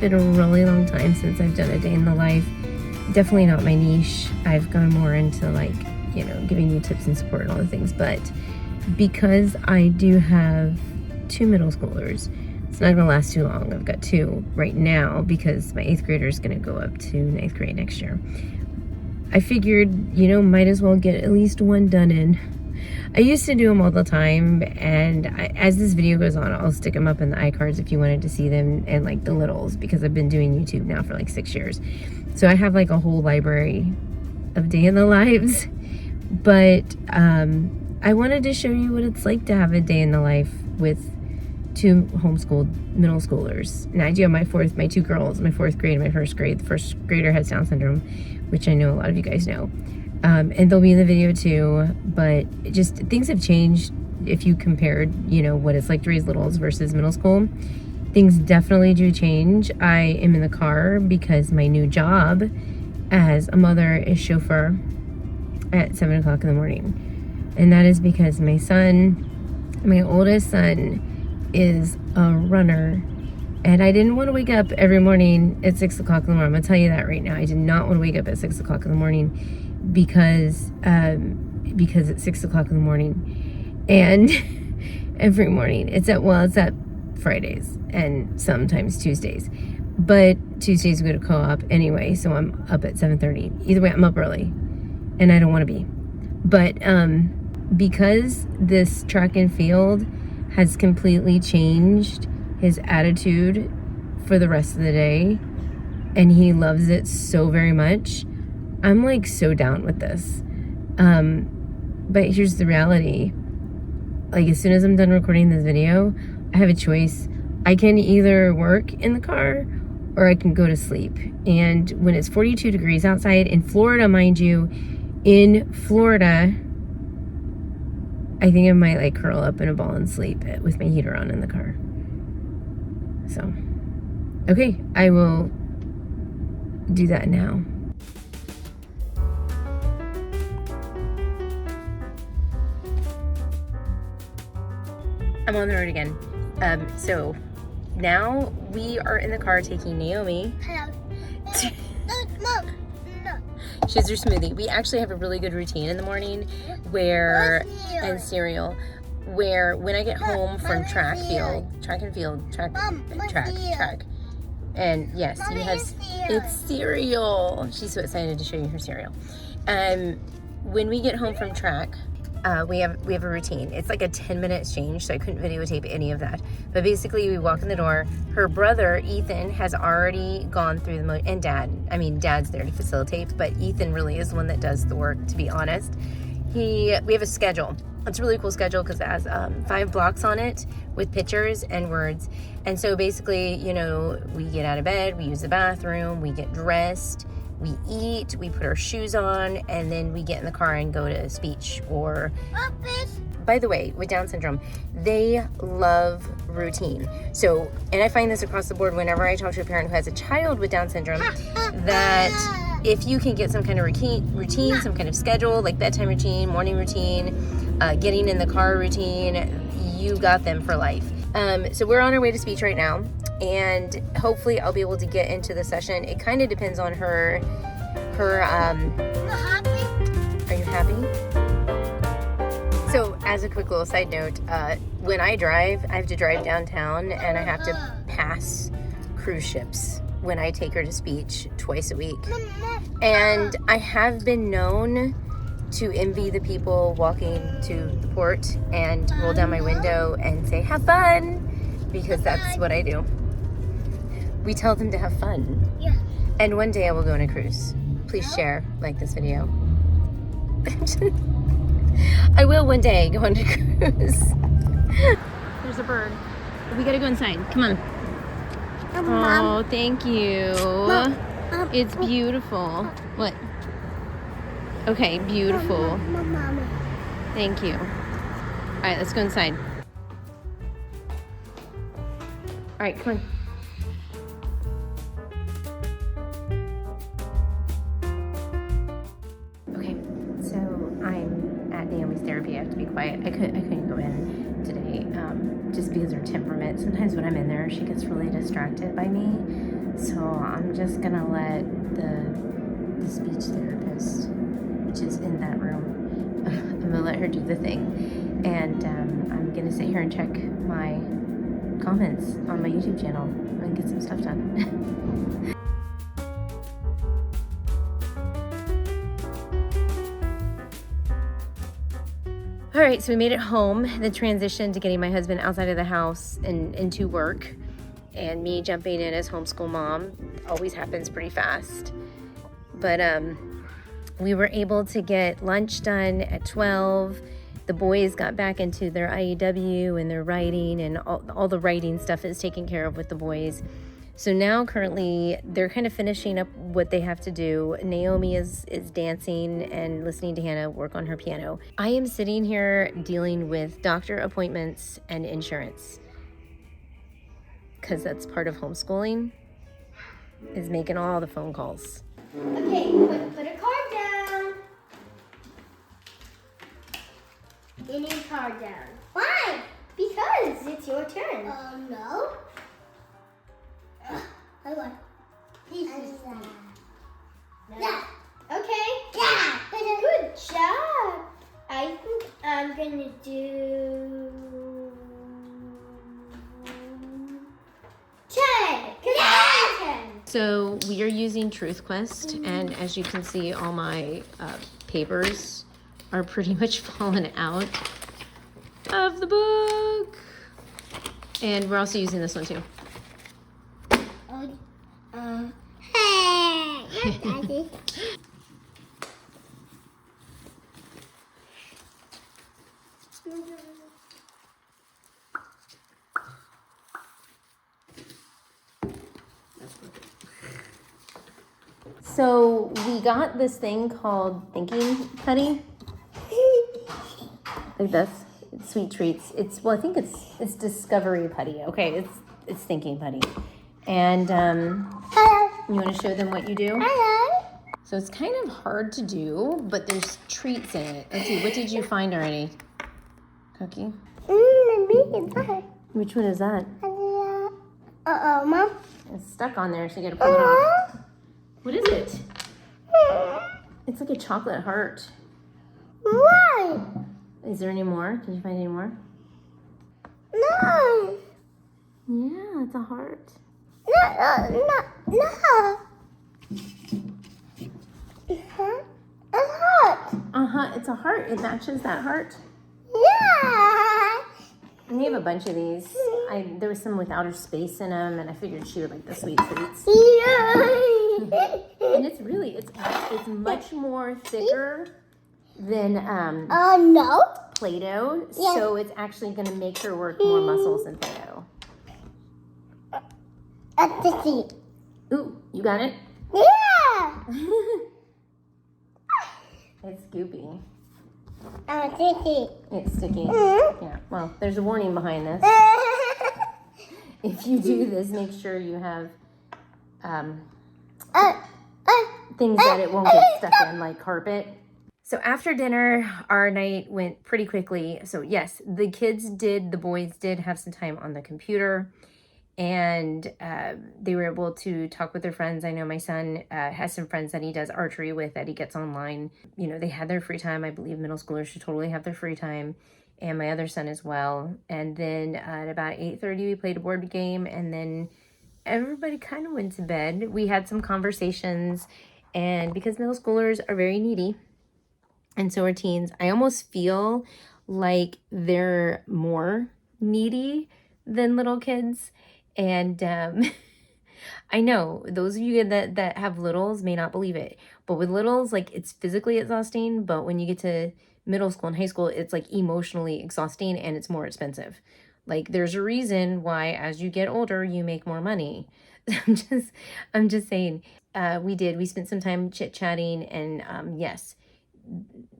been a really long time since I've done a day in the life. Definitely not my niche. I've gone more into like, you know, giving you tips and support and all the things. But because I do have 2 middle schoolers, it's not gonna last too long. I've got 2 right now because my 8th grader is gonna go up to 9th grade next year. I figured, you know, might as well get at least 1 done in. I used to do them all the time, and as this video goes on, I'll stick them up in the iCards if you wanted to see them, and like the littles, because I've been doing YouTube now for like 6 years. So I have like a whole library of day in the lives, but I wanted to show you what it's like to have a day in the life with 2 homeschooled middle schoolers. And I do have my 2 girls, my 4th grade and my 1st grade. The 1st grader has Down syndrome, which I know a lot of you guys know. And they'll be in the video too, but just things have changed if you compared, you know, what it's like to raise littles versus middle school. Things definitely do change. I am in the car because my new job as a mother is chauffeur at 7 o'clock in the morning. And that is because my son, my oldest son, is a runner. And I didn't want to wake up every morning at 6 o'clock in the morning. I'm going to tell you that right now. I did not want to wake up at 6 o'clock in the morning because it's 6 o'clock in the morning. And every morning, it's at Fridays and sometimes Tuesdays. But Tuesdays we go to co-op anyway, so I'm up at 7:30. Either way, I'm up early, and I don't want to be. But because this track and field has completely changed his attitude for the rest of the day, and he loves it so very much, I'm like so down with this. But here's the reality. Like, as soon as I'm done recording this video, I have a choice. I can either work in the car or I can go to sleep. And when it's 42 degrees outside in Florida, mind you, in Florida, I think I might like curl up in a ball and sleep with my heater on in the car. So, okay, I will do that now. I'm on the road again. So now we are in the car taking Naomi. Hello. She has her smoothie. We actually have a really good routine in the morning where, and cereal, where when I get home from track and field, and yes, you have, it's cereal. She's so excited to show you her cereal. When we get home from track, we have a routine. It's like a 10-minute exchange, so I couldn't videotape any of that. But basically, we walk in the door. Her brother, Ethan, has already gone through the and Dad's there to facilitate, but Ethan really is the one that does the work, to be honest. We have a schedule. It's a really cool schedule because it has 5 blocks on it with pictures and words. And so basically, you know, we get out of bed, we use the bathroom, we get dressed, we eat, we put our shoes on, and then we get in the car and go to speech. Or, by the way, with Down syndrome, they love routine. So, and I find this across the board whenever I talk to a parent who has a child with Down syndrome, that if you can get some kind of routine, some kind of schedule, like bedtime routine, morning routine, getting in the car routine, you got them for life. So we're on our way to speech right now, and hopefully I'll be able to get into the session. It kind of depends on her, are you happy? So as a quick little side note, when I drive, I have to drive downtown, and I have to pass cruise ships when I take her to speech twice a week. And I have been known to envy the people walking to the port and roll down my window and say, have fun, because that's what I do. We tell them to have fun. Yeah. And one day I will go on a cruise. Please share, like this video. I will one day go on a cruise. There's a bird. We gotta go inside. Come on. Oh, thank you. It's beautiful. What? Okay, beautiful. Thank you. All right, let's go inside. All right, come on. Okay, so I'm at Naomi's Therapy. I have to be quiet. I couldn't go in today, just because of her temperament. Sometimes when I'm in there, she gets really distracted by me. So I'm just gonna let the speech therapist, which is in that room, I'm gonna let her do the thing. And I'm gonna sit here and check my comments on my YouTube channel and get some stuff done. All right, so we made it home. The transition to getting my husband outside of the house and into work and me jumping in as homeschool mom always happens pretty fast. But we were able to get lunch done at 12. The boys got back into their IEW and their writing, and all the writing stuff is taken care of with the boys. So now currently they're kind of finishing up what they have to do. Naomi is dancing and listening to Hannah work on her piano. I am sitting here dealing with doctor appointments and insurance, because that's part of homeschooling, is making all the phone calls. Okay, put a card down. You need a card down. Why? Because it's your turn. No. I want this is that. Okay. Yeah. Good job. I think I'm gonna do 10. Cause 10. So we are using TruthQuest, and as you can see, all my papers are pretty much fallen out of the book. And we're also using this one too. Hey, Daddy. So we got this thing called thinking putty, like this. It's sweet treats. I think it's discovery putty. Okay, it's thinking putty. And you want to show them what you do? Hello. So it's kind of hard to do, but there's treats in it. Let's see, what did you find already? Cookie? Which one is that? Mom. It's stuck on there, so you gotta pull it off. What is it? It's like a chocolate heart. Why? Is there any more? Can you find any more? No. Yeah, it's a heart. No. It's hot. Uh-huh, it's a heart. It matches that heart. Yeah. And we have a bunch of these. There was some with outer space in them, and I figured she would like the sweet treats. Yeah. And it's much more thicker than No. Play-Doh, Yeah. so it's actually going to make her work more muscles than Play-Doh. At the seat. Ooh, you got it? Yeah. It's goopy. Sticky. It's sticky. Mm-hmm. Yeah, well, there's a warning behind this. If you do this, make sure you have things that it won't get stuck in, like carpet. So after dinner, our night went pretty quickly. So yes, the boys did have some time on the computer, and they were able to talk with their friends. I know my son has some friends that he does archery with that he gets online. You know, they had their free time. I believe middle schoolers should totally have their free time, and my other son as well. And then at about 8:30, we played a board game, and then everybody kind of went to bed. We had some conversations, and because middle schoolers are very needy, and so are teens, I almost feel like they're more needy than little kids. And I know those of you that have littles may not believe it, but with littles, like, it's physically exhausting, but when you get to middle school and high school, it's like emotionally exhausting, and it's more expensive. Like, there's a reason why as you get older, you make more money. I'm just saying, we spent some time chit-chatting, and yes,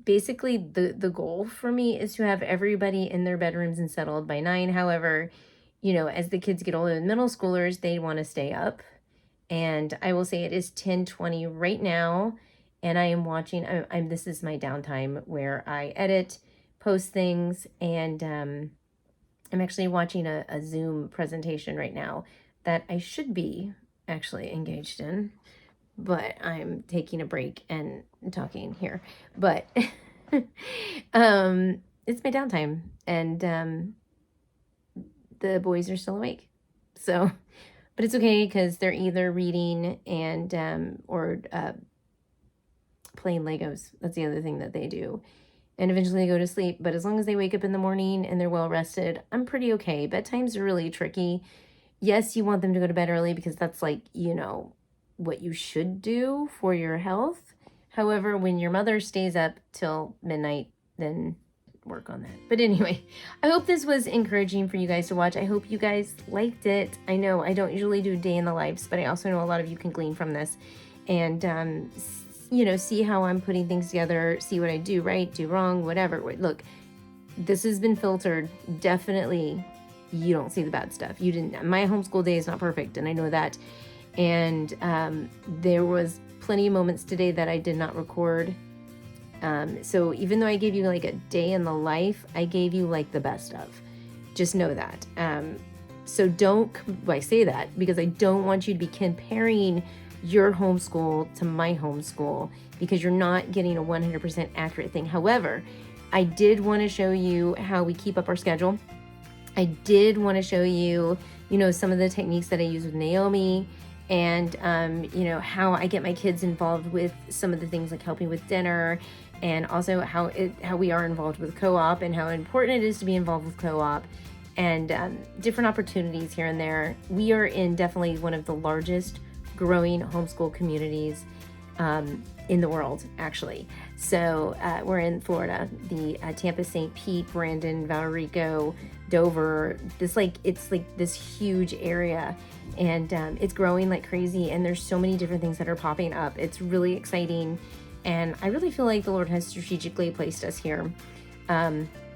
basically the goal for me is to have everybody in their bedrooms and settled by 9. However, you know, as the kids get older, middle schoolers, they want to stay up. And I will say it is 10:20 right now, and I am watching, this is my downtime where I edit, post things, and I'm actually watching a Zoom presentation right now that I should be actually engaged in, but I'm taking a break and talking here. But it's my downtime, and the boys are still awake. So, but it's okay because they're either reading and or playing Legos. That's the other thing that they do. And eventually they go to sleep. But as long as they wake up in the morning and they're well rested, I'm pretty okay. Bedtime's really tricky. Yes, you want them to go to bed early because that's like, you know, what you should do for your health. However, when your mother stays up till midnight, then work on that. But anyway, I hope this was encouraging for you guys to watch. I hope you guys liked it. I know I don't usually do day in the lives, but I also know a lot of you can glean from this and you know, see how I'm putting things together, see what I do right, do wrong, whatever. Look, this has been filtered. Definitely, you don't see the bad stuff. You didn't. My homeschool day is not perfect, and I know that. And there was plenty of moments today that I did not record. So even though I gave you like a day in the life, I gave you like the best of. Just know that. So I say that because I don't want you to be comparing your homeschool to my homeschool because you're not getting a 100% accurate thing. However, I did want to show you how we keep up our schedule. I did want to show you, you know, some of the techniques that I use with Naomi and, you know, how I get my kids involved with some of the things like helping with dinner and also how we are involved with co-op and how important it is to be involved with co-op and different opportunities here and there. We are in definitely one of the largest growing homeschool communities in the world, actually. So we're in Florida, the Tampa, St. Pete, Brandon, Valrico, Dover. It's like this huge area, and it's growing like crazy. And there's so many different things that are popping up. It's really exciting, and I really feel like the Lord has strategically placed us here.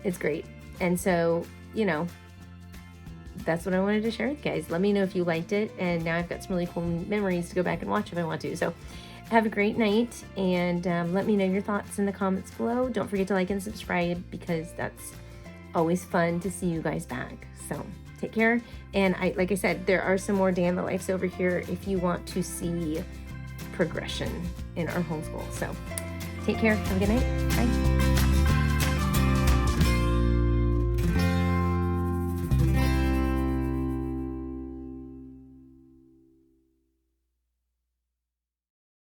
It's great, and so you know. That's what I wanted to share with you guys. Let me know if you liked it. And now I've got some really cool memories to go back and watch if I want to. So have a great night and let me know your thoughts in the comments below. Don't forget to like and subscribe because that's always fun to see you guys back. So take care. And like I said, there are some more day in the lives over here if you want to see progression in our homeschool. So take care. Have a good night. Bye.